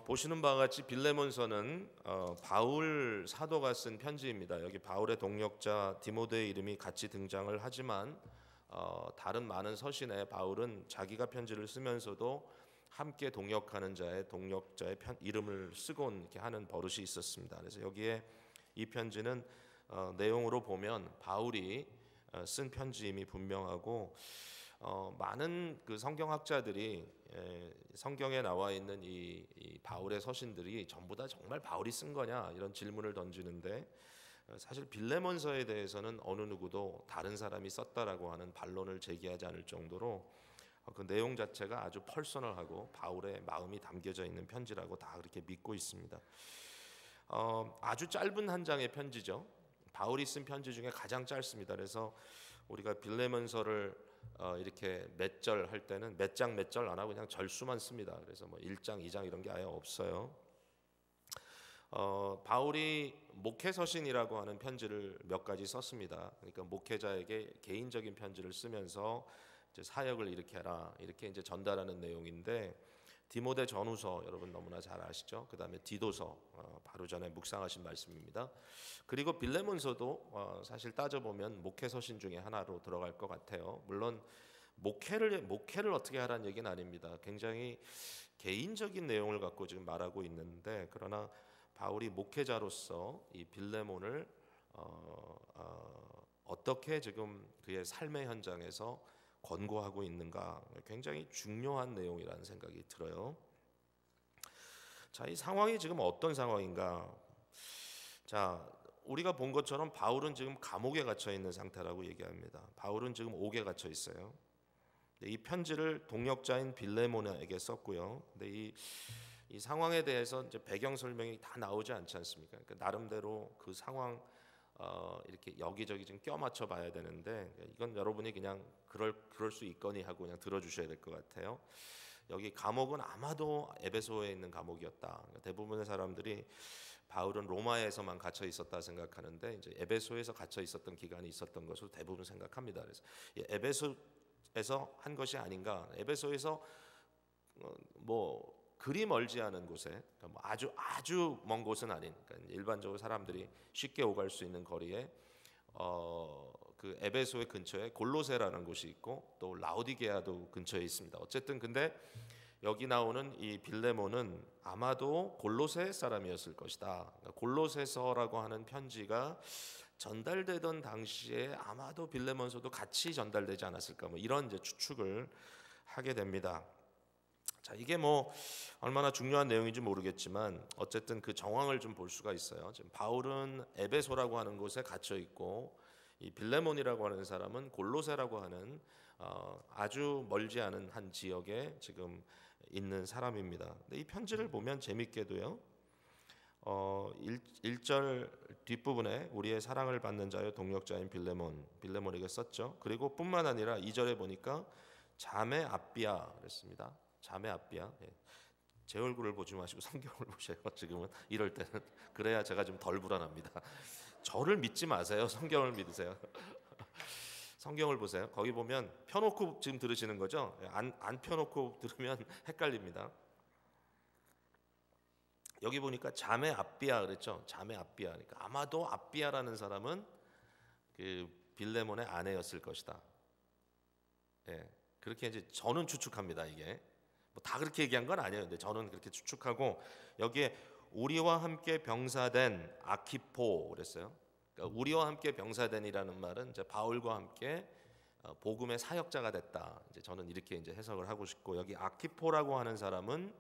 보시는 바와 같이 빌레몬서는 바울 사도가 쓴 편지입니다. 여기 바울의 동역자 디모데의 이름이 같이 등장을 하지만 다른 많은 서신에 바울은 자기가 편지를 쓰면서도 함께 동역하는 자의 동역자의 이름을 쓰곤 이렇게 하는 버릇이 있었습니다. 그래서 여기에 이 편지는 내용으로 보면 바울이 쓴 편지임이 분명하고 많은 그 성경학자들이 성경에 나와 있는 이 바울의 서신들이 전부 다 정말 바울이 쓴 거냐 이런 질문을 던지는데 사실 빌레몬서에 대해서는 어느 누구도 다른 사람이 썼다라고 하는 반론을 제기하지 않을 정도로 그 내용 자체가 아주 퍼스널하고 바울의 마음이 담겨져 있는 편지라고 다 그렇게 믿고 있습니다. 아주 짧은 한 장의 편지죠. 바울이 쓴 편지 중에 가장 짧습니다. 그래서 우리가 빌레몬서를 이렇게 몇 절 할 때는 몇 장 몇 절 안 하고 그냥 절수만 씁니다. 그래서 뭐 1장, 2장 이런 게 아예 없어요. 바울이 목회서신이라고 하는 편지를 몇 가지 썼습니다. 그러니까 목회자에게 개인적인 편지를 쓰면서 이제 사역을 이렇게 해라 이렇게 이제 전달하는 내용인데 디모데 전후서 여러분 너무나 잘 아시죠? 그다음에 디도서 바로 전에 묵상하신 말씀입니다. 그리고 빌레몬서도 사실 따져보면 목회서신 중에 하나로 들어갈 것 같아요. 물론 목회를 어떻게 하라는 얘기는 아닙니다. 굉장히 개인적인 내용을 갖고 지금 말하고 있는데 그러나 바울이 목회자로서 이 빌레몬을 어떻게 지금 그의 삶의 현장에서 권고하고 있는가 굉장히 중요한 내용이라는 생각이 들어요. 자, 이 상황이 지금 어떤 상황인가? 자, 우리가 본 것처럼 바울은 지금 감옥에 갇혀 있는 상태라고 얘기합니다. 바울은 지금 옥에 갇혀 있어요. 이 편지를 동역자인 빌레몬에게 썼고요. 근데 이 상황에 대해서 이제 배경 설명이 다 나오지 않지 않습니까? 그러니까 나름대로 그 상황 이렇게 여기저기 좀 껴맞춰 봐야 되는데 이건 여러분이 그냥 그럴 수 있거니 하고 그냥 들어주셔야 될 것 같아요. 여기 감옥은 아마도 에베소에 있는 감옥이었다. 그러니까 대부분의 사람들이 바울은 로마에서만 갇혀 있었다 생각하는데 이제 에베소에서 갇혀 있었던 기간이 있었던 것으로 대부분 생각합니다. 그래서 에베소에서 한 것이 아닌가. 에베소에서 뭐 그리 멀지 않은 곳에 그러니까 뭐 아주 먼 곳은 아닌 그러니까 일반적으로 사람들이 쉽게 오갈 수 있는 거리에 그 에베소의 근처에 골로새라는 곳이 있고 또 라오디게아도 근처에 있습니다. 어쨌든 근데 여기 나오는 이 빌레몬은 아마도 골로새 사람이었을 것이다. 그러니까 골로새서라고 하는 편지가 전달되던 당시에 아마도 빌레몬서도 같이 전달되지 않았을까 뭐 이런 이제 추측을 하게 됩니다. 자, 이게 뭐 얼마나 중요한 내용인지 모르겠지만 어쨌든 그 정황을 좀 볼 수가 있어요. 지금 바울은 에베소라고 하는 곳에 갇혀 있고 이 빌레몬이라고 하는 사람은 골로새라고 하는 아주 멀지 않은 한 지역에 지금 있는 사람입니다. 근데 이 편지를 보면 재밌게도요. 1절 뒷부분에 우리의 사랑을 받는 자여 동역자인 빌레몬에게 썼죠. 그리고 뿐만 아니라 2절에 보니까 자매 아비아 그랬습니다. 자매 아비아. 제 얼굴을 보지 마시고 성경을 보셔요. 지금은 이럴 때는 그래야 제가 좀 덜 불안합니다. 저를 믿지 마세요. 성경을 믿으세요. 성경을 보세요. 거기 보면 펴놓고 지금 들으시는 거죠? 안 펴놓고 들으면 헷갈립니다. 여기 보니까 자매 아비아 그랬죠? 자매 아비아. 그러니까 아마도 아비아라는 사람은 그 빌레몬의 아내였을 것이다. 예, 그렇게 이제 저는 추측합니다. 이게 뭐 다 그렇게 얘기한 건 아니에요. 근데 저는 그렇게 추측하고 여기에 우리와 함께 병사된 아키포 그랬어요. 그러니까 우리와 함께 병사된이라는 말은 이제 바울과 함께 복음의 사역자가 됐다. 이제 저는 이렇게 이제 해석을 하고 싶고 여기 아키포라고 하는 사람은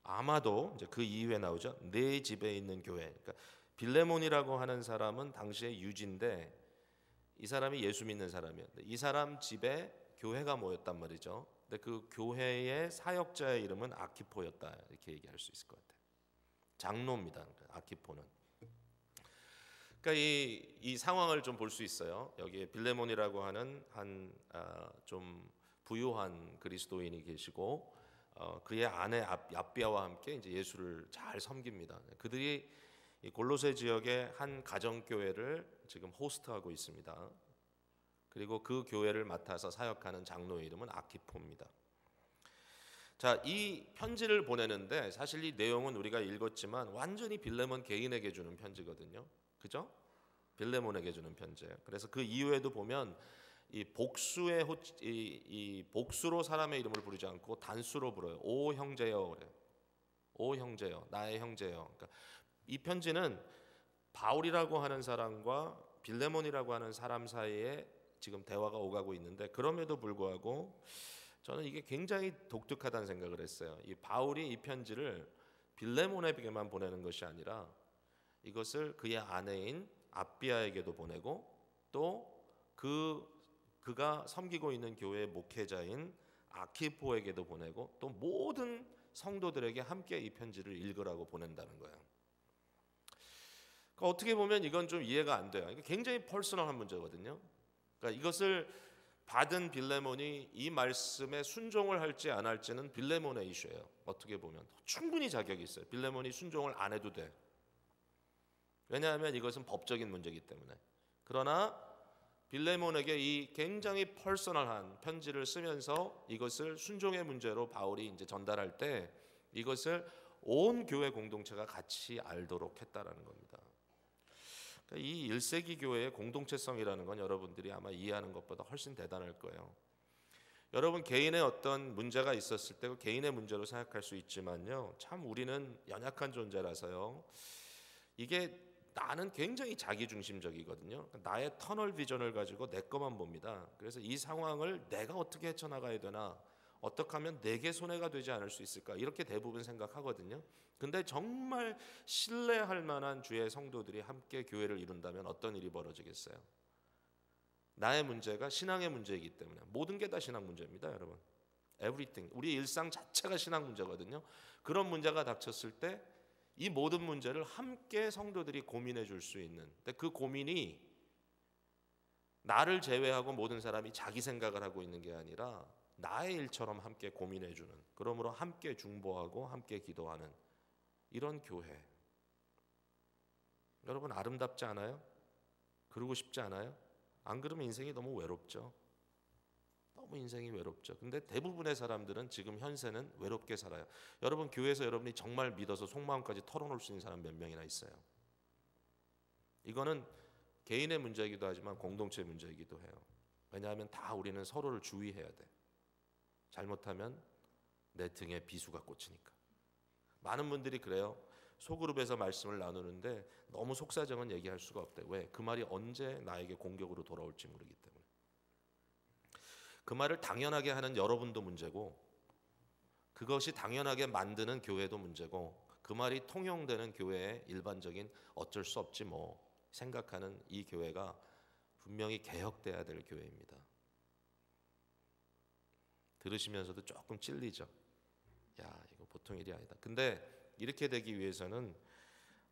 아마도 이제 그 이후에 나오죠. 내 집에 있는 교회. 그러니까 빌레몬이라고 하는 사람은 당시의 유지인데 이 사람이 예수 믿는 사람이었는데 이 사람 집에 교회가 모였단 말이죠. 근데 그 교회의 사역자의 이름은 아키포였다. 이렇게 얘기할 수 있을 것 같아요. 장로입니다. 아키포는. 그러니까 이 상황을 좀 볼 수 있어요. 여기에 빌레몬이라고 하는 한 좀 부유한 그리스도인이 계시고 그의 아내 아비아와 함께 이제 예수를 잘 섬깁니다. 그들이 이 골로새 지역의 한 가정 교회를 지금 호스트하고 있습니다. 그리고 그 교회를 맡아서 사역하는 장로의 이름은 아키포입니다. 자, 이 편지를 보내는데 사실 이 내용은 우리가 읽었지만 완전히 빌레몬 개인에게 주는 편지거든요. 그죠? 빌레몬에게 주는 편지예요. 그래서 그 이후에도 보면 이 복수로 사람의 이름을 부르지 않고 단수로 불러요. 오 형제여 그래요. 오 형제여, 나의 형제여. 그러니까 이 편지는 바울이라고 하는 사람과 빌레몬이라고 하는 사람 사이에 지금 대화가 오가고 있는데, 그럼에도 불구하고 저는 이게 굉장히 독특하다는 생각을 했어요. 이 바울이 이 편지를 빌레몬에게만 보내는 것이 아니라 이것을 그의 아내인 아비아에게도 보내고, 또 그가 섬기고 있는 교회의 목회자인 아키포에게도 보내고, 또 모든 성도들에게 함께 이 편지를 읽으라고 보낸다는 거예요. 그러니까 어떻게 보면 이건 좀 이해가 안 돼요. 이게 굉장히 퍼스널한 문제거든요. 그러니까 이것을 받은 빌레몬이 이 말씀에 순종을 할지 안 할지는 빌레몬의 이슈예요. 어떻게 보면 충분히 자격이 있어요. 빌레몬이 순종을 안 해도 돼. 왜냐하면 이것은 법적인 문제이기 때문에. 그러나 빌레몬에게 이 굉장히 퍼스널한 편지를 쓰면서 이것을 순종의 문제로 바울이 이제 전달할 때 이것을 온 교회 공동체가 같이 알도록 했다라는 겁니다. 이 1세기 교회의 공동체성이라는 건 여러분들이 아마 이해하는 것보다 훨씬 대단할 거예요. 여러분 개인의 어떤 문제가 있었을 때 그 개인의 문제로 생각할 수 있지만요, 참 우리는 연약한 존재라서요, 이게 나는 굉장히 자기중심적이거든요. 나의 터널 비전을 가지고 내 것만 봅니다. 그래서 이 상황을 내가 어떻게 헤쳐나가야 되나, 어떻게 하면 내게 손해가 되지 않을 수 있을까, 이렇게 대부분 생각하거든요. 근데 정말 신뢰할 만한 주의 성도들이 함께 교회를 이룬다면 어떤 일이 벌어지겠어요? 나의 문제가 신앙의 문제이기 때문에, 모든 게 다 신앙 문제입니다, 여러분. Everything. 우리 일상 자체가 신앙 문제거든요. 그런 문제가 닥쳤을 때 이 모든 문제를 함께 성도들이 고민해 줄 수 있는, 근데 그 고민이 나를 제외하고 모든 사람이 자기 생각을 하고 있는 게 아니라 나의 일처럼 함께 고민해 주는, 그러므로 함께 중보하고 함께 기도하는 이런 교회. 여러분 아름답지 않아요? 그러고 싶지 않아요? 안 그러면 인생이 너무 외롭죠. 너무 인생이 외롭죠. 근데 대부분의 사람들은 지금 현세는 외롭게 살아요. 여러분 교회에서 여러분이 정말 믿어서 속마음까지 털어놓을 수 있는 사람 몇 명이나 있어요? 이거는 개인의 문제이기도 하지만 공동체 문제이기도 해요. 왜냐하면 다 우리는 서로를 주의해야 돼. 잘못하면 내 등에 비수가 꽂히니까. 많은 분들이 그래요. 소그룹에서 말씀을 나누는데 너무 속사정은 얘기할 수가 없대. 왜? 그 말이 언제 나에게 공격으로 돌아올지 모르기 때문에. 그 말을 당연하게 하는 여러분도 문제고, 그것이 당연하게 만드는 교회도 문제고, 그 말이 통용되는 교회의 일반적인 어쩔 수 없지 뭐 생각하는 이 교회가 분명히 개혁돼야 될 교회입니다. 들으시면서도 조금 찔리죠. 야, 이거 보통 일이 아니다. 근데 이렇게 되기 위해서는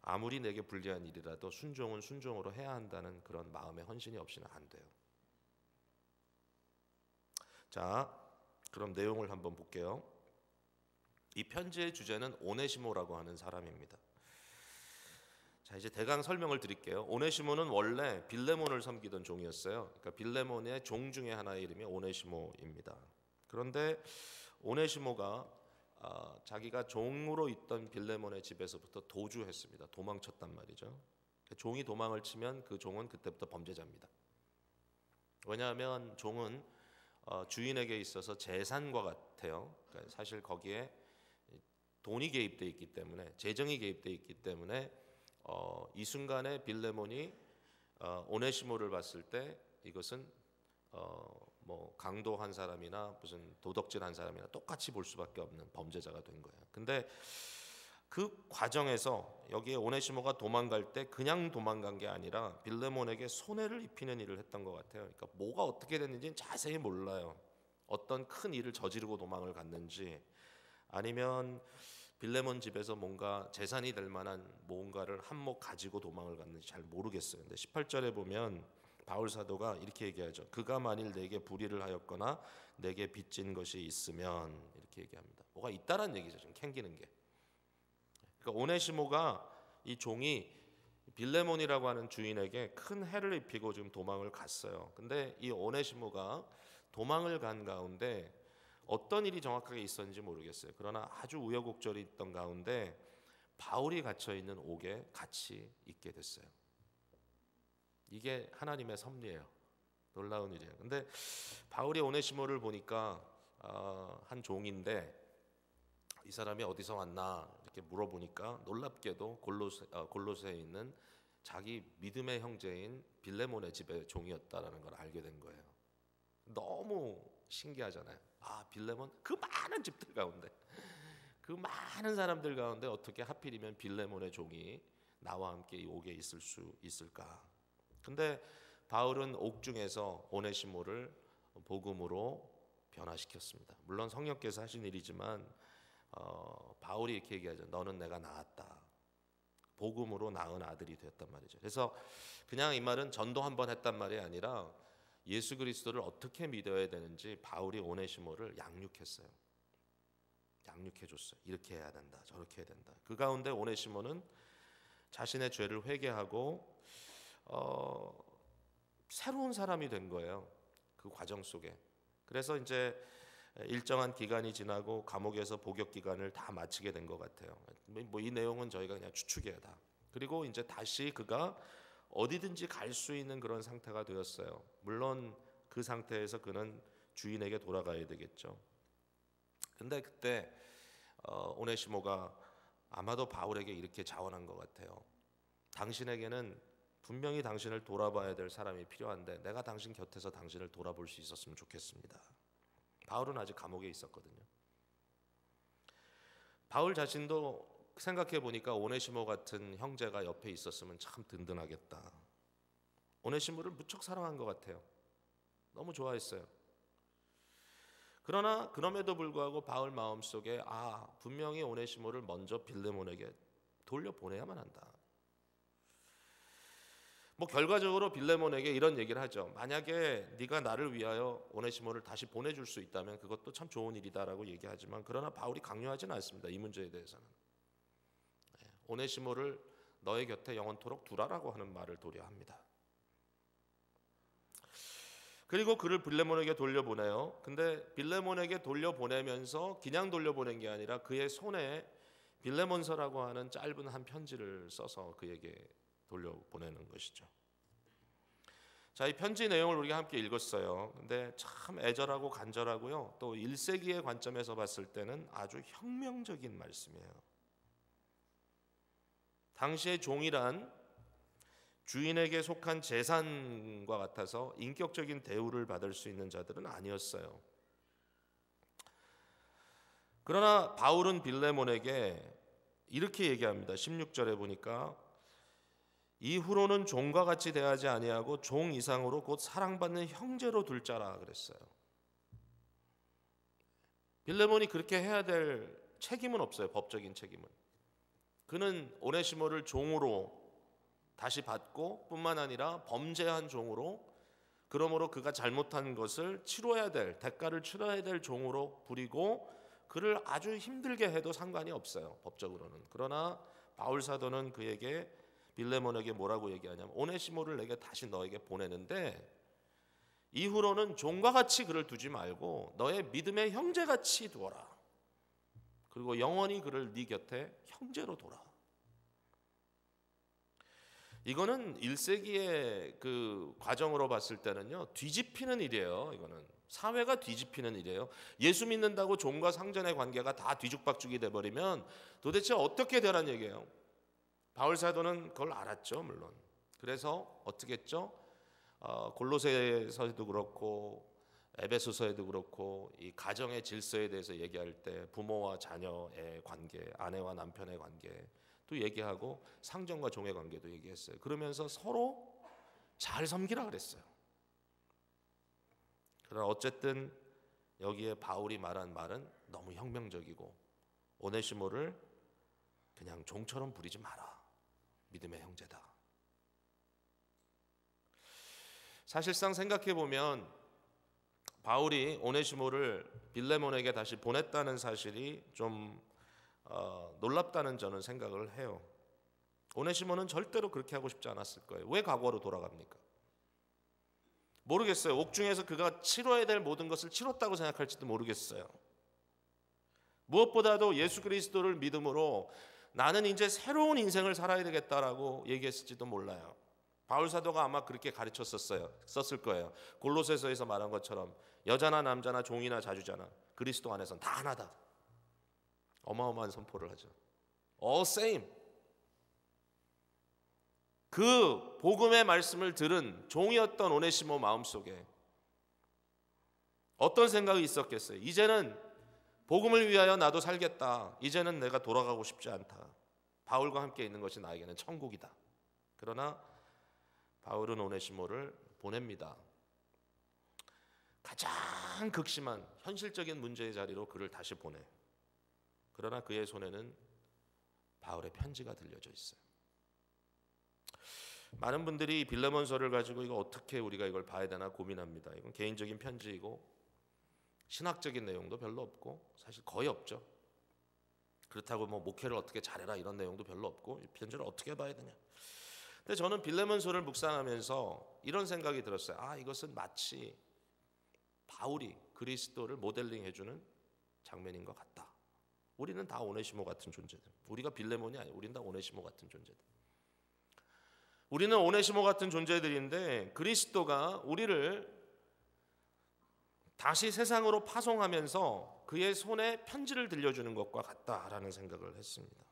아무리 내게 불리한 일이라도 순종은 순종으로 해야 한다는 그런 마음의 헌신이 없이는 안 돼요. 자, 그럼 내용을 한번 볼게요. 이 편지의 주제는 오네시모라고 하는 사람입니다. 자, 이제 대강 설명을 드릴게요. 오네시모는 원래 빌레몬을 섬기던 종이었어요. 그러니까 빌레몬의 종 중에 하나의 이름이 오네시모입니다. 그런데 오네시모가 자기가 종으로 있던 빌레몬의 집에서부터 도주했습니다. 도망쳤단 말이죠. 종이 도망을 치면 그 종은 그때부터 범죄자입니다. 왜냐하면 종은 주인에게 있어서 재산과 같아요. 그러니까 사실 거기에 돈이 개입돼 있기 때문에, 재정이 개입돼 있기 때문에 이 순간에 빌레몬이 오네시모를 봤을 때 이것은 뭐 강도한 사람이나 무슨 도덕질한 사람이나 똑같이 볼 수밖에 없는 범죄자가 된 거예요. 근데 그 과정에서 여기에 오네시모가 도망갈 때 그냥 도망간 게 아니라 빌레몬에게 손해를 입히는 일을 했던 것 같아요. 그러니까 뭐가 어떻게 됐는지는 자세히 몰라요. 어떤 큰 일을 저지르고 도망을 갔는지, 아니면 빌레몬 집에서 뭔가 재산이 될 만한 뭔가를 한몫 가지고 도망을 갔는지 잘 모르겠어요. 근데 18절에 보면 바울 사도가 이렇게 얘기하죠. 그가 만일 내게 불의를 하였거나 내게 빚진 것이 있으면, 이렇게 얘기합니다. 뭐가 있다란 얘기죠. 지금 캥기는 게. 그러니까 오네시모가, 이 종이 빌레몬이라고 하는 주인에게 큰 해를 입히고 지금 도망을 갔어요. 근데 이 오네시모가 도망을 간 가운데 어떤 일이 정확하게 있었는지 모르겠어요. 그러나 아주 우여곡절이 있던 가운데 바울이 갇혀 있는 옥에 같이 있게 됐어요. 이게 하나님의 섭리예요. 놀라운 일이에요. 근데 바울이 오네시모를 보니까 한 종인데 이 사람이 어디서 왔나 이렇게 물어보니까 놀랍게도 골로새에 있는 자기 믿음의 형제인 빌레몬의 집의 종이었다라는 걸 알게 된 거예요. 너무 신기하잖아요. 빌레몬, 그 많은 집들 가운데, 그 많은 사람들 가운데 어떻게 하필이면 빌레몬의 종이 나와 함께 이 옥에 있을 수 있을까? 근데 바울은 옥중에서 오네시모를 복음으로 변화시켰습니다. 물론 성령께서 하신 일이지만 바울이 이렇게 얘기하죠. 너는 내가 낳았다. 복음으로 낳은 아들이 되었단 말이죠. 그래서 그냥 이 말은 전도 한번 했단 말이 아니라 예수 그리스도를 어떻게 믿어야 되는지 바울이 오네시모를 양육했어요. 양육해줬어요. 이렇게 해야 된다, 저렇게 해야 된다. 그 가운데 오네시모는 자신의 죄를 회개하고 새로운 사람이 된 거예요. 그 과정 속에. 그래서 이제 일정한 기간이 지나고 감옥에서 복역 기간을 다 마치게 된 것 같아요. 뭐 이 내용은 저희가 그냥 추측해야 다. 그리고 이제 다시 그가 어디든지 갈 수 있는 그런 상태가 되었어요. 물론 그 상태에서 그는 주인에게 돌아가야 되겠죠. 근데 그때 오네시모가 아마도 바울에게 이렇게 자원한 것 같아요. 당신에게는 분명히 당신을 돌아봐야 될 사람이 필요한데 내가 당신 곁에서 당신을 돌아볼 수 있었으면 좋겠습니다. 바울은 아직 감옥에 있었거든요. 바울 자신도 생각해 보니까 오네시모 같은 형제가 옆에 있었으면 참 든든하겠다. 오네시모를 무척 사랑한 것 같아요. 너무 좋아했어요. 그러나 그럼에도 불구하고 바울 마음속에 분명히 오네시모를 먼저 빌레몬에게 돌려보내야만 한다. 뭐 결과적으로 빌레몬에게 이런 얘기를 하죠. 만약에 네가 나를 위하여 오네시모를 다시 보내줄 수 있다면 그것도 참 좋은 일이다라고 얘기하지만 그러나 바울이 강요하지는 않습니다. 이 문제에 대해서는. 오네시모를 너의 곁에 영원토록 두라라고 하는 말을 도려 합니다. 그리고 그를 빌레몬에게 돌려보내요. 근데 빌레몬에게 돌려보내면서 그냥 돌려보낸 게 아니라 그의 손에 빌레몬서라고 하는 짧은 한 편지를 써서 그에게 돌려보내는 것이죠. 자, 이 편지 내용을 우리가 함께 읽었어요. 근데 참 애절하고 간절하고요. 또 1세기의 관점에서 봤을 때는 아주 혁명적인 말씀이에요. 당시의 종이란 주인에게 속한 재산과 같아서 인격적인 대우를 받을 수 있는 자들은 아니었어요. 그러나 바울은 빌레몬에게 이렇게 얘기합니다. 16절에 보니까 이후로는 종과 같이 대하지 아니하고 종 이상으로 곧 사랑받는 형제로 둘 자라 그랬어요. 빌레몬이 그렇게 해야 될 책임은 없어요. 법적인 책임은. 그는 오네시모를 종으로 다시 받고 뿐만 아니라 범죄한 종으로, 그러므로 그가 잘못한 것을 치러야 될, 대가를 치러야 될 종으로 부리고 그를 아주 힘들게 해도 상관이 없어요. 법적으로는. 그러나 바울 사도는 그에게, 빌레몬에게 뭐라고 얘기하냐면 오네시모를 내게 다시 너에게 보내는데 이후로는 종과 같이 그를 두지 말고 너의 믿음의 형제같이 두어라. 그리고 영원히 그를 네 곁에 형제로 둬라. 이거는 1세기의 그 과정으로 봤을 때는요, 뒤집히는 일이에요. 이거는 사회가 뒤집히는 일이에요. 예수 믿는다고 종과 상전의 관계가 다 뒤죽박죽이 돼버리면 도대체 어떻게 되란 얘기예요. 바울 사도는 그걸 알았죠, 물론. 그래서 어떻게 했죠? 골로새서에도 그렇고 에베소서에도 그렇고 이 가정의 질서에 대해서 얘기할 때 부모와 자녀의 관계, 아내와 남편의 관계도 얘기하고 상전과 종의 관계도 얘기했어요. 그러면서 서로 잘 섬기라 그랬어요. 그러나 어쨌든 여기에 바울이 말한 말은 너무 혁명적이고 오네시모를 그냥 종처럼 부리지 마라. 믿음의 형제다. 사실상 생각해 보면 바울이 오네시모를 빌레몬에게 다시 보냈다는 사실이 좀 놀랍다는 저는 생각을 해요. 오네시모는 절대로 그렇게 하고 싶지 않았을 거예요. 왜 과거로 돌아갑니까? 모르겠어요. 옥중에서 그가 치러야 될 모든 것을 치렀다고 생각할지도 모르겠어요. 무엇보다도 예수 그리스도를 믿음으로 나는 이제 새로운 인생을 살아야 되겠다라고 얘기했을지도 몰라요. 바울 사도가 아마 그렇게 썼을 거예요. 골로새서에서 말한 것처럼 여자나 남자나 종이나 자주자나 그리스도 안에서는 다 하나다. 어마어마한 선포를 하죠. All same. 그 복음의 말씀을 들은 종이었던 오네시모 마음속에 어떤 생각이 있었겠어요? 이제는 복음을 위하여 나도 살겠다. 이제는 내가 돌아가고 싶지 않다. 바울과 함께 있는 것이 나에게는 천국이다. 그러나 바울은 오네시모를 보냅니다. 가장 극심한 현실적인 문제의 자리로 그를 다시 보내. 그러나 그의 손에는 바울의 편지가 들려져 있어요. 많은 분들이 빌레몬서를 가지고 이거 어떻게 우리가 이걸 봐야 되나 고민합니다. 이건 개인적인 편지이고 신학적인 내용도 별로 없고 사실 거의 없죠. 그렇다고 뭐 목회를 어떻게 잘해라 이런 내용도 별로 없고 이 편지를 어떻게 봐야 되냐. 근데 저는 빌레몬서를 묵상하면서 이런 생각이 들었어요. 이것은 마치 바울이 그리스도를 모델링 해주는 장면인 것 같다. 우리는 다 오네시모 같은 존재들. 우리가 빌레몬이 아니에요. 우리는 다 오네시모 같은 존재들. 우리는 오네시모 같은 존재들인데 그리스도가 우리를 다시 세상으로 파송하면서 그의 손에 편지를 들려주는 것과 같다라는 생각을 했습니다.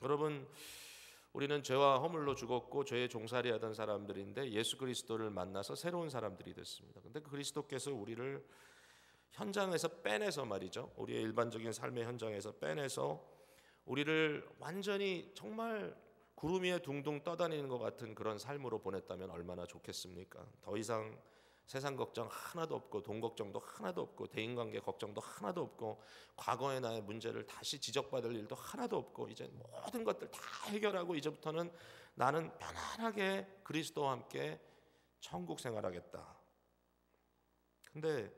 여러분, 우리는 죄와 허물로 죽었고 죄에 종살이하던 사람들인데 예수 그리스도를 만나서 새로운 사람들이 됐습니다. 근데 그리스도께서 우리를 현장에서 빼내서 말이죠. 우리의 일반적인 삶의 현장에서 빼내서 우리를 완전히 정말 구름 위에 둥둥 떠다니는 것 같은 그런 삶으로 보냈다면 얼마나 좋겠습니까? 더 이상 세상 걱정 하나도 없고 돈 걱정도 하나도 없고 대인관계 걱정도 하나도 없고 과거의 나의 문제를 다시 지적받을 일도 하나도 없고 이제 모든 것들 다 해결하고 이제부터는 나는 편안하게 그리스도와 함께 천국 생활하겠다. 근데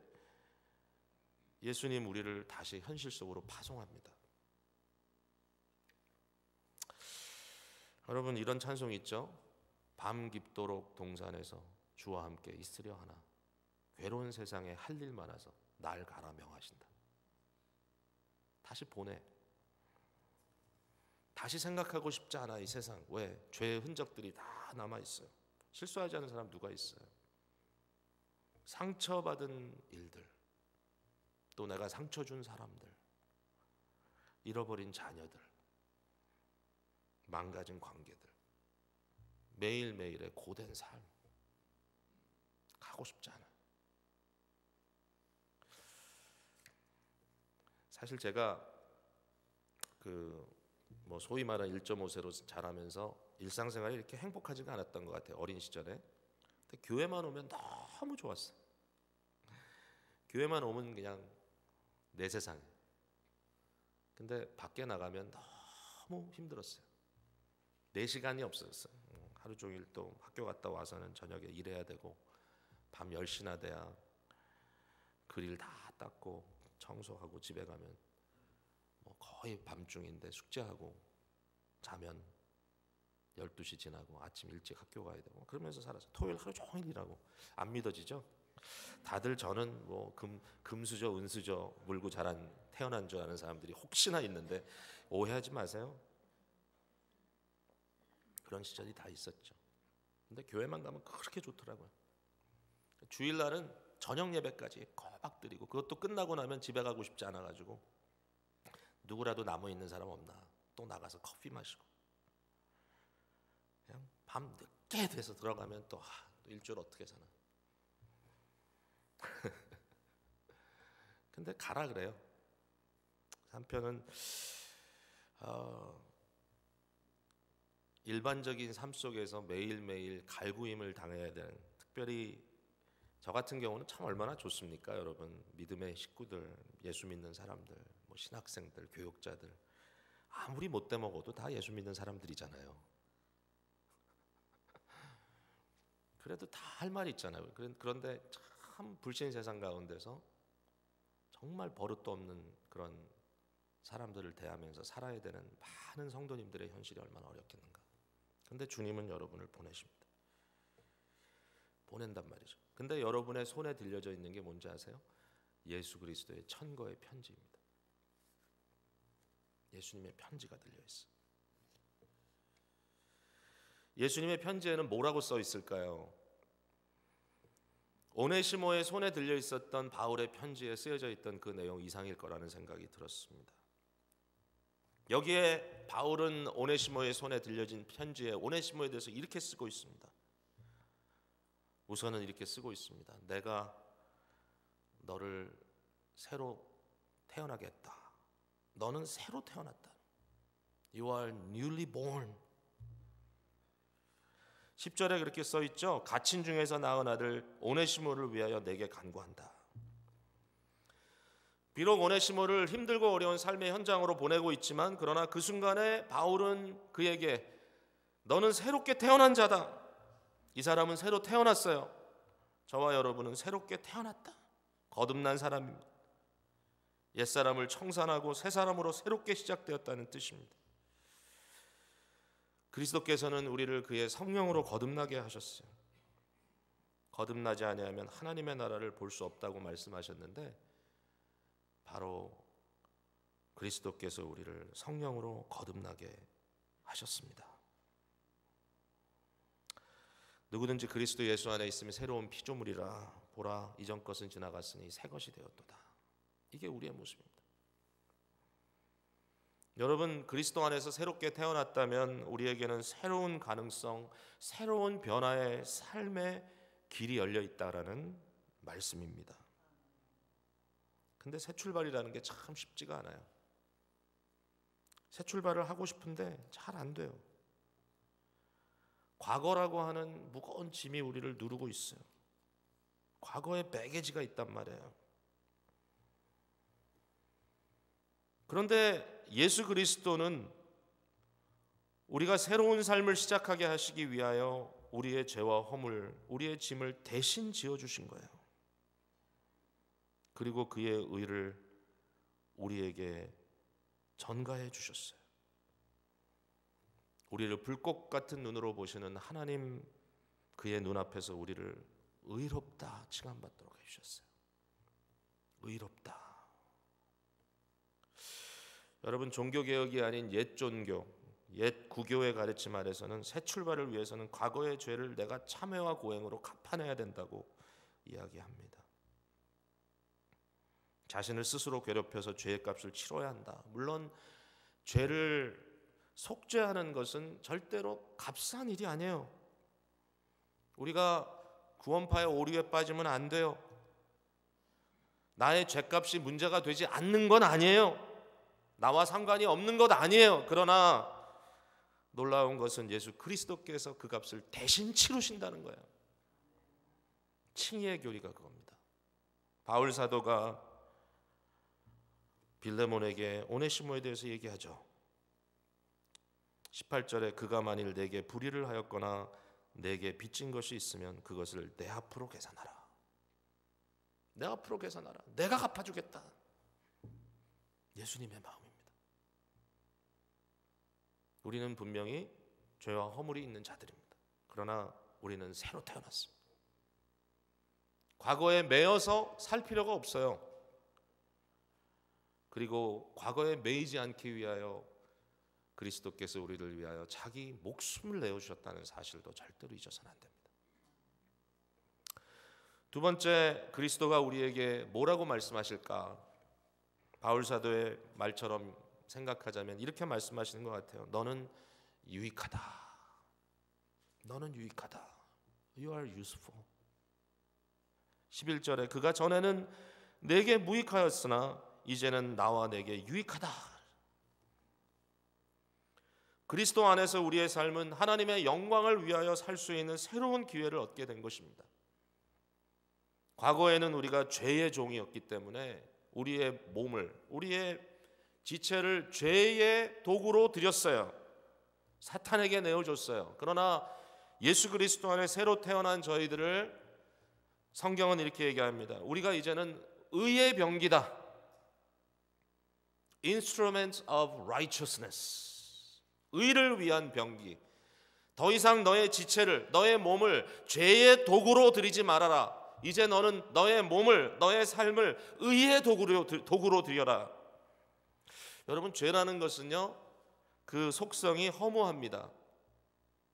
예수님 우리를 다시 현실 속으로 파송합니다. 여러분 이런 찬송이 있죠. 밤 깊도록 동산에서 주와 함께 있으려 하나 괴로운 세상에 할 일 많아서 날 가라 명하신다. 다시 보내. 다시 생각하고 싶지 않아 이 세상. 왜? 죄의 흔적들이 다 남아있어요. 실수하지 않은 사람 누가 있어요? 상처받은 일들, 또 내가 상처 준 사람들, 잃어버린 자녀들, 망가진 관계들, 매일매일의 고된 삶 가고 싶지 않아요. 사실 제가 소위 말하는 1.5세로 자라면서 일상생활이 이렇게 행복하지가 않았던 것 같아요. 어린 시절에. 근데 교회만 오면 너무 좋았어요. 교회만 오면 그냥 내 세상. 근데 밖에 나가면 너무 힘들었어요. 내 시간이 없었어요. 하루 종일 또 학교 갔다 와서는 저녁에 일해야 되고 밤 10시나 돼야 그릴 다 닦고 청소하고 집에 가면 거의 밤중인데 숙제하고 자면 12시 지나고 아침 일찍 학교 가야 되고 그러면서 살았어요. 토요일 하루 종일 일하고. 안 믿어지죠? 다들 저는 금수저 은수저 물고 태어난 줄 아는 사람들이 혹시나 있는데 오해하지 마세요. 그런 시절이 다 있었죠. 근데 교회만 가면 그렇게 좋더라고요. 주일날은 저녁 예배까지 꼬박 드리고 그것도 끝나고 나면 집에 가고 싶지 않아가지고 누구라도 남아있는 사람 없나 또 나가서 커피 마시고 그냥 밤 늦게 돼서 들어가면 또 일주일 어떻게 사나. 근데 가라 그래요. 한편은 일반적인 삶 속에서 매일매일 갈구임을 당해야 되는, 특별히 저 같은 경우는 참 얼마나 좋습니까 여러분. 믿음의 식구들, 예수 믿는 사람들, 신학생들, 교육자들 아무리 못돼 먹어도 다 예수 믿는 사람들이잖아요. 그래도 다 할 말이 있잖아요. 그런데 참 불신 세상 가운데서 정말 버릇도 없는 그런 사람들을 대하면서 살아야 되는 많은 성도님들의 현실이 얼마나 어렵겠는가. 근데 주님은 여러분을 보내십니다. 보낸단 말이죠. 근데 여러분의 손에 들려져 있는 게 뭔지 아세요? 예수 그리스도의 천거의 편지입니다. 예수님의 편지가 들려있어요. 예수님의 편지에는 뭐라고 써 있을까요? 오네시모의 손에 들려 있었던 바울의 편지에 쓰여져 있던 그 내용 이상일 거라는 생각이 들었습니다. 여기에 바울은 오네시모의 손에 들려진 편지에 오네시모에 대해서 이렇게 쓰고 있습니다. 우선은 이렇게 쓰고 있습니다. 내가 너를 새로 태어나게 했다. 너는 새로 태어났다. You are newly born. 10절에 그렇게 써 있죠. 갇힌 중에서 낳은 아들 오네시모를 위하여 내게 간구한다. 비록 오네시모를 힘들고 어려운 삶의 현장으로 보내고 있지만 그러나 그 순간에 바울은 그에게 너는 새롭게 태어난 자다. 이 사람은 새로 태어났어요. 저와 여러분은 새롭게 태어났다. 거듭난 사람입니다. 옛사람을 청산하고 새 사람으로 새롭게 시작되었다는 뜻입니다. 그리스도께서는 우리를 그의 성령으로 거듭나게 하셨어요. 거듭나지 아니하면 하나님의 나라를 볼 수 없다고 말씀하셨는데 바로 그리스도께서 우리를 성령으로 거듭나게 하셨습니다. 누구든지 그리스도 예수 안에 있으면 새로운 피조물이라 보라 이전 것은 지나갔으니 새 것이 되었도다. 이게 우리의 모습입니다. 여러분 그리스도 안에서 새롭게 태어났다면 우리에게는 새로운 가능성, 새로운 변화의 삶의 길이 열려 있다라는 말씀입니다. 근데 새 출발이라는 게 참 쉽지가 않아요. 새 출발을 하고 싶은데 잘 안 돼요. 과거라고 하는 무거운 짐이 우리를 누르고 있어요. 과거에 배게지가 있단 말이에요. 그런데 예수 그리스도는 우리가 새로운 삶을 시작하게 하시기 위하여 우리의 죄와 허물, 우리의 짐을 대신 지어주신 거예요. 그리고 그의 의를 우리에게 전가해 주셨어요. 우리를 불꽃 같은 눈으로 보시는 하나님 그의 눈앞에서 우리를 의롭다 칭함받도록 해주셨어요. 의롭다. 여러분 종교개혁이 아닌 옛 종교, 옛 구교의 가르침 아래서는 새 출발을 위해서는 과거의 죄를 내가 참회와 고행으로 갚아내야 된다고 이야기합니다. 자신을 스스로 괴롭혀서 죄의 값을 치러야 한다. 물론 죄를 속죄하는 것은 절대로 값싼 일이 아니에요. 우리가 구원파의 오류에 빠지면 안 돼요. 나의 죄값이 문제가 되지 않는 건 아니에요. 나와 상관이 없는 것 아니에요. 그러나 놀라운 것은 예수 그리스도께서 그 값을 대신 치르신다는 거예요. 칭의의 교리가 그겁니다. 바울 사도가 빌레몬에게 오네시모에 대해서 얘기하죠. 18절에 그가 만일 내게 불의를 하였거나 내게 빚진 것이 있으면 그것을 내 앞으로 계산하라. 내 앞으로 계산하라. 내가 갚아주겠다. 예수님의 마음입니다. 우리는 분명히 죄와 허물이 있는 자들입니다. 그러나 우리는 새로 태어났습니다. 과거에 매여서 살 필요가 없어요. 그리고 과거에 매이지 않기 위하여 그리스도께서 우리를 위하여 자기 목숨을 내어주셨다는 사실도 절대로 잊어서는 안 됩니다. 두 번째, 그리스도가 우리에게 뭐라고 말씀하실까? 바울 사도의 말처럼 생각하자면 이렇게 말씀하시는 것 같아요. 너는 유익하다. 너는 유익하다. You are useful. 11절에 그가 전에는 내게 무익하였으나 이제는 나와 내게 유익하다. 그리스도 안에서 우리의 삶은 하나님의 영광을 위하여 살 수 있는 새로운 기회를 얻게 된 것입니다. 과거에는 우리가 죄의 종이었기 때문에 우리의 몸을, 우리의 지체를 죄의 도구로 드렸어요. 사탄에게 내어줬어요. 그러나 예수 그리스도 안에 새로 태어난 저희들을 성경은 이렇게 얘기합니다. 우리가 이제는 의의 병기다. Instruments of righteousness. 의를 위한 병기. 더 이상 너의 지체를, 너의 몸을 죄의 도구로 드리지 말아라. 이제 너는 너의 몸을, 너의 삶을 의의 도구로 드려라. 여러분, 죄라는 것은요, 그 속성이 허무합니다.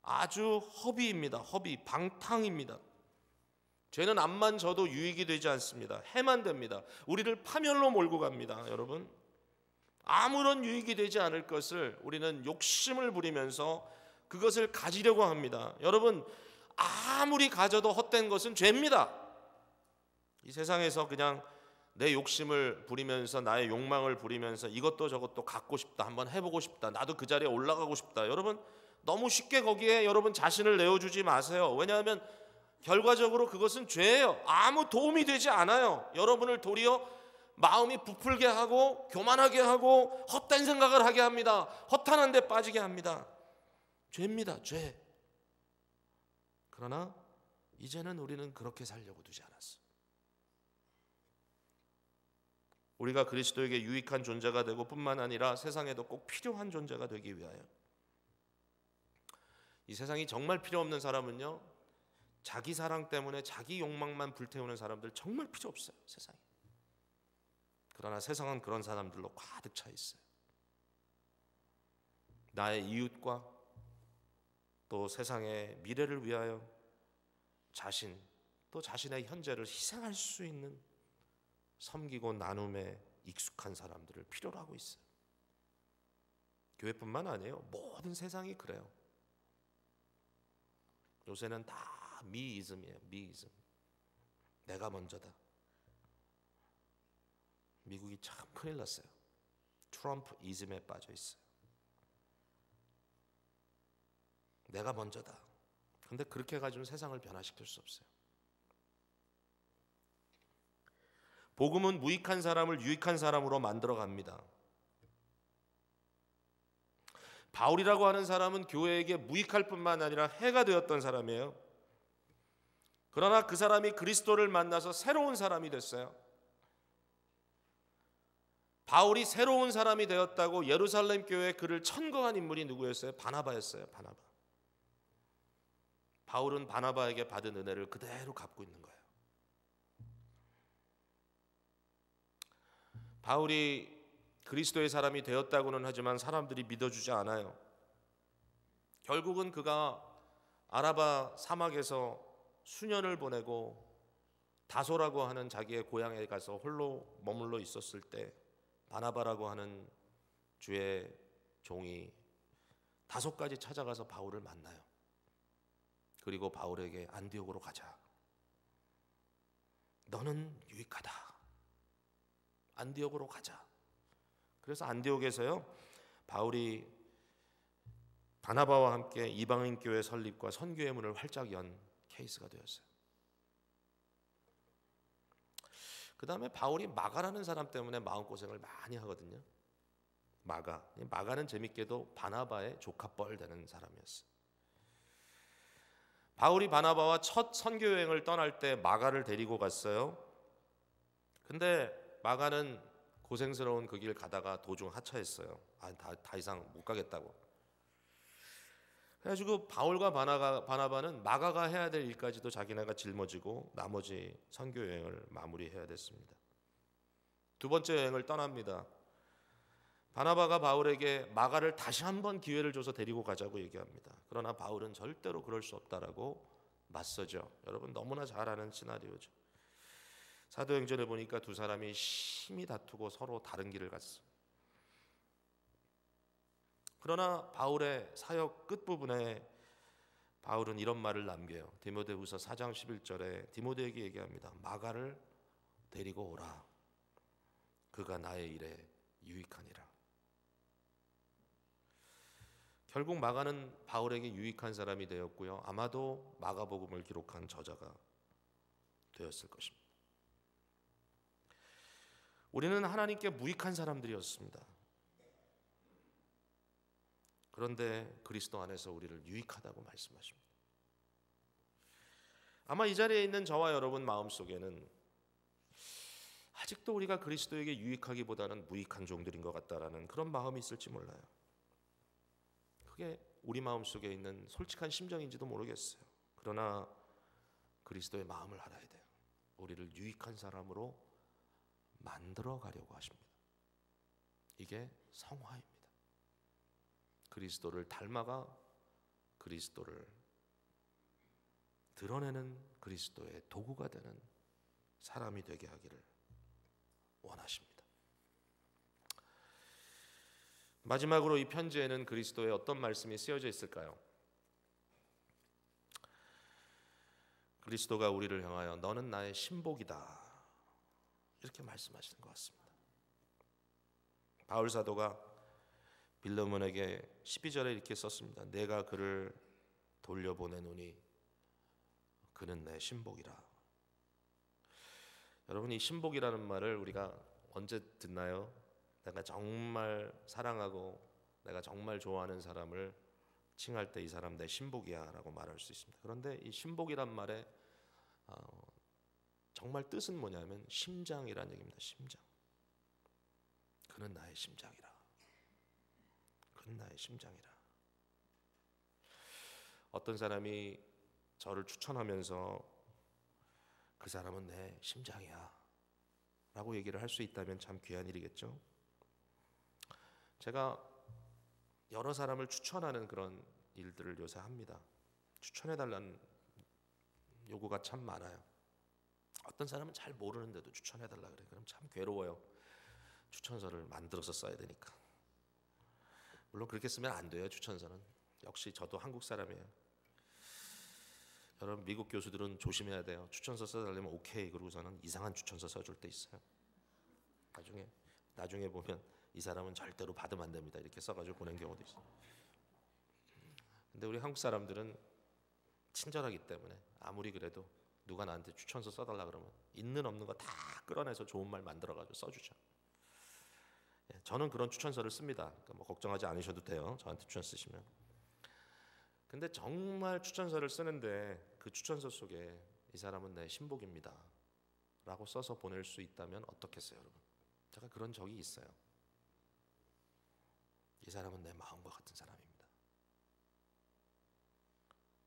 아주 허비입니다. 허비, 방탕입니다. 죄는 암만 져도 유익이 되지 않습니다. 해만 됩니다. 우리를 파멸로 몰고 갑니다. 여러분, 아무런 유익이 되지 않을 것을 우리는 욕심을 부리면서 그것을 가지려고 합니다. 여러분, 아무리 가져도 헛된 것은 죄입니다. 이 세상에서 그냥 내 욕심을 부리면서, 나의 욕망을 부리면서 이것도 저것도 갖고 싶다, 한번 해보고 싶다, 나도 그 자리에 올라가고 싶다, 여러분 너무 쉽게 거기에 여러분 자신을 내어주지 마세요. 왜냐하면 결과적으로 그것은 죄예요. 아무 도움이 되지 않아요. 여러분을 도리어 마음이 부풀게 하고 교만하게 하고 헛된 생각을 하게 합니다. 허탄한 데 빠지게 합니다. 죄입니다. 죄. 그러나 이제는 우리는 그렇게 살려고 두지 않았어. 우리가 그리스도에게 유익한 존재가 되고 뿐만 아니라 세상에도 꼭 필요한 존재가 되기 위하여, 이 세상이 정말 필요 없는 사람은요, 자기 사랑 때문에 자기 욕망만 불태우는 사람들 정말 필요 없어요, 세상에. 그러나 세상은 그런 사람들로 가득 차 있어요. 나의 이웃과 또 세상의 미래를 위하여 자신, 또 자신의 현재를 희생할 수 있는 섬기고 나눔에 익숙한 사람들을 필요로 하고 있어요. 교회뿐만 아니에요. 모든 세상이 그래요. 요새는 다 미이즘이에요. 미이즘. 내가 먼저다. 미국이 참 큰일 났어요. 트럼프 이즘에 빠져 있어요. 내가 먼저다. 근데 그렇게 해가지고는 세상을 변화시킬 수 없어요. 복음은 무익한 사람을 유익한 사람으로 만들어 갑니다. 바울이라고 하는 사람은 교회에게 무익할 뿐만 아니라 해가 되었던 사람이에요. 그러나 그 사람이 그리스도를 만나서 새로운 사람이 됐어요. 바울이 새로운 사람이 되었다고 예루살렘 교회에 그를 천거한 인물이 누구였어요? 바나바였어요. 바나바. 바울은 바나바에게 받은 은혜를 그대로 갚고 있는 거예요. 바울이 그리스도의 사람이 되었다고는 하지만 사람들이 믿어주지 않아요. 결국은 그가 아라바 사막에서 수년을 보내고 다소라고 하는 자기의 고향에 가서 홀로 머물러 있었을 때 바나바라고 하는 주의 종이 다소까지 찾아가서 바울을 만나요. 그리고 바울에게 안디옥으로 가자. 너는 유익하다. 안디옥으로 가자. 그래서 안디옥에서요, 바울이 바나바와 함께 이방인 교회 설립과 선교의 문을 활짝 연 케이스가 되었어요. 그 다음에 바울이 마가라는 사람 때문에 마음고생을 많이 하거든요. 마가는 재밌게도 바나바의 조카뻘 되는 사람이었어요. 바울이 바나바와 첫 선교 여행을 떠날 때 마가를 데리고 갔어요. 근데 마가는 고생스러운 그 길 가다가 도중 하차했어요. 다 이상 못 가겠다고. 그래가지고 바울과 바나바는 마가가 해야 될 일까지도 자기네가 짊어지고 나머지 선교 여행을 마무리해야 됐습니다. 두 번째 여행을 떠납니다. 바나바가 바울에게 마가를 다시 한번 기회를 줘서 데리고 가자고 얘기합니다. 그러나 바울은 절대로 그럴 수 없다라고 맞서죠. 여러분 너무나 잘 아는 시나리오죠. 사도행전에 보니까 두 사람이 심히 다투고 서로 다른 길을 갔어요. 그러나 바울의 사역 끝부분에 바울은 이런 말을 남겨요. 디모데후서 4장 11절에 디모데에게 얘기합니다. 마가를 데리고 오라. 그가 나의 일에 유익하니라. 결국 마가는 바울에게 유익한 사람이 되었고요. 아마도 마가복음을 기록한 저자가 되었을 것입니다. 우리는 하나님께 무익한 사람들이었습니다. 그런데 그리스도 안에서 우리를 유익하다고 말씀하십니다. 아마 이 자리에 있는 저와 여러분 마음속에는 아직도 우리가 그리스도에게 유익하기보다는 무익한 종들인 것 같다라는 그런 마음이 있을지 몰라요. 그게 우리 마음속에 있는 솔직한 심정인지도 모르겠어요. 그러나 그리스도의 마음을 알아야 돼요. 우리를 유익한 사람으로 만들어 가려고 하십니다. 이게 성화입니다. 그리스도를 닮아가 그리스도를 드러내는 그리스도의 도구가 되는 사람이 되게 하기를 원하십니다. 마지막으로 이 편지에는 그리스도의 어떤 말씀이 쓰여져 있을까요? 그리스도가 우리를 향하여 너는 나의 신복이다 이렇게 말씀하시는 것 같습니다. 바울 사도가 빌레몬에게 12절에 이렇게 썼습니다. 내가 그를 돌려보내노니 그는 내 신복이라. 여러분, 이 신복이라는 말을 우리가 언제 듣나요? 내가 정말 사랑하고 내가 정말 좋아하는 사람을 칭할 때 이 사람 내 신복이야 라고 말할 수 있습니다. 그런데 이 신복이란 말의 정말 뜻은 뭐냐면 심장이라는 얘기입니다. 심장. 그는 나의 심장이라. 그는 나의 심장이라. 어떤 사람이 저를 추천하면서 그 사람은 내 심장이야 라고 얘기를 할 수 있다면 참 귀한 일이겠죠. 제가 여러 사람을 추천하는 그런 일들을 요새 합니다. 추천해달라는 요구가 참 많아요. 어떤 사람은 잘 모르는데도 추천해달라 그래. 그럼 참 괴로워요. 추천서를 만들어서 써야 되니까. 물론 그렇게 쓰면 안 돼요. 추천서는. 역시 저도 한국 사람이에요. 여러분, 미국 교수들은 조심해야 돼요. 추천서 써달라면 오케이 그러고서는 이상한 추천서 써줄 때 있어요. 나중에 보면 이 사람은 절대로 받으면 안 됩니다 이렇게 써가지고 보낸 경우도 있어요. 근데 우리 한국 사람들은 친절하기 때문에 아무리 그래도 누가 나한테 추천서 써달라 그러면 있는 없는 거 다 끌어내서 좋은 말 만들어가지고 써주죠. 저는 그런 추천서를 씁니다. 그러니까 뭐 걱정하지 않으셔도 돼요. 저한테 추천 쓰시면. 근데 정말 추천서를 쓰는데 그 추천서 속에 이 사람은 내 신복입니다 라고 써서 보낼 수 있다면 어떻겠어요, 여러분? 제가 그런 적이 있어요. 이 사람은 내 마음과 같은 사람입니다.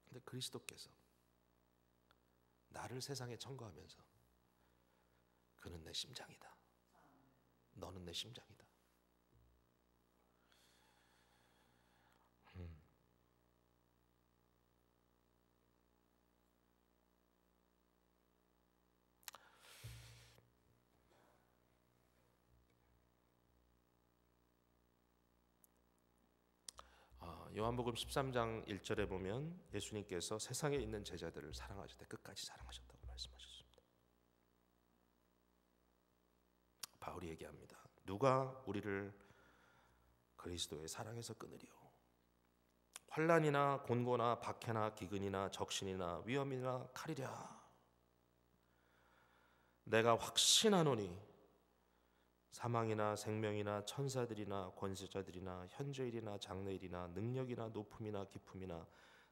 근데 그리스도께서 나를 세상에 청구하면서 그는 내 심장이다. 너는 내 심장이다. 요한복음 13장 1절에 보면 예수님께서 세상에 있는 제자들을 사랑하실 때 끝까지 사랑하셨다고 말씀하셨습니다. 바울이 얘기합니다. 누가 우리를 그리스도의 사랑에서 끊으리요? 환난이나 곤고나 박해나 기근이나 적신이나 위험이나 칼이랴. 내가 확신하노니 사망이나 생명이나 천사들이나 권세자들이나 현재일이나 장래일이나 능력이나 높음이나 깊음이나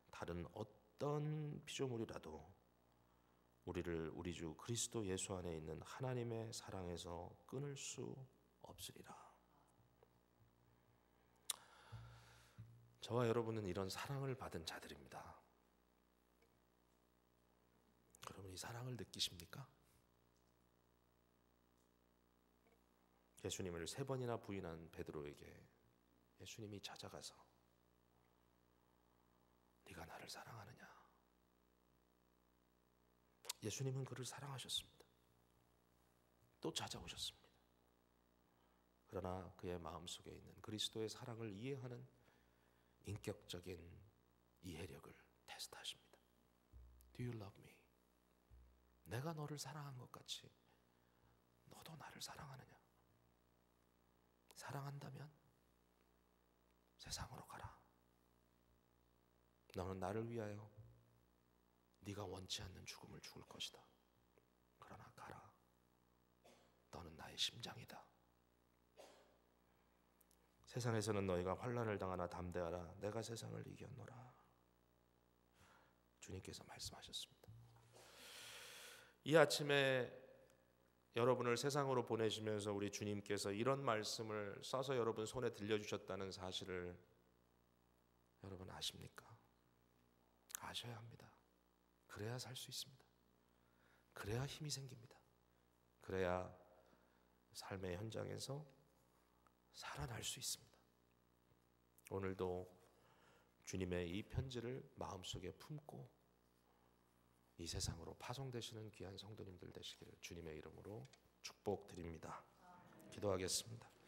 다른 어떤 피조물이라도 우리를 우리 주 그리스도 예수 안에 있는 하나님의 사랑에서 끊을 수 없으리라. 저와 여러분은 이런 사랑을 받은 자들입니다. 여러분, 이 사랑을 느끼십니까? 예수님을 3번이나 부인한 베드로에게 예수님이 찾아가서 네가 나를 사랑하느냐? 예수님은 그를 사랑하셨습니다. 또 찾아오셨습니다. 그러나 그의 마음속에 있는 그리스도의 사랑을 이해하는 인격적인 이해력을 테스트하십니다. Do you love me? 내가 너를 사랑한 것 같이 너도 나를 사랑하느냐? 사랑한다면 세상으로 가라. 너는 나를 위하여 네가 원치 않는 죽음을 죽을 것이다. 그러나 가라. 너는 나의 심장이다. 세상에서는 너희가 환난을 당하나 담대하라. 내가 세상을 이겼노라. 주님께서 말씀하셨습니다. 이 아침에 여러분을 세상으로 보내시면서 우리 주님께서 이런 말씀을 써서 여러분 손에 들려주셨다는 사실을 여러분 아십니까? 아셔야 합니다. 그래야 살 수 있습니다. 그래야 힘이 생깁니다. 그래야 삶의 현장에서 살아날 수 있습니다. 오늘도 주님의 이 편지를 마음속에 품고 이 세상으로 파송되시는 귀한 성도님들 되시기를 주님의 이름으로 축복드립니다. 기도하겠습니다.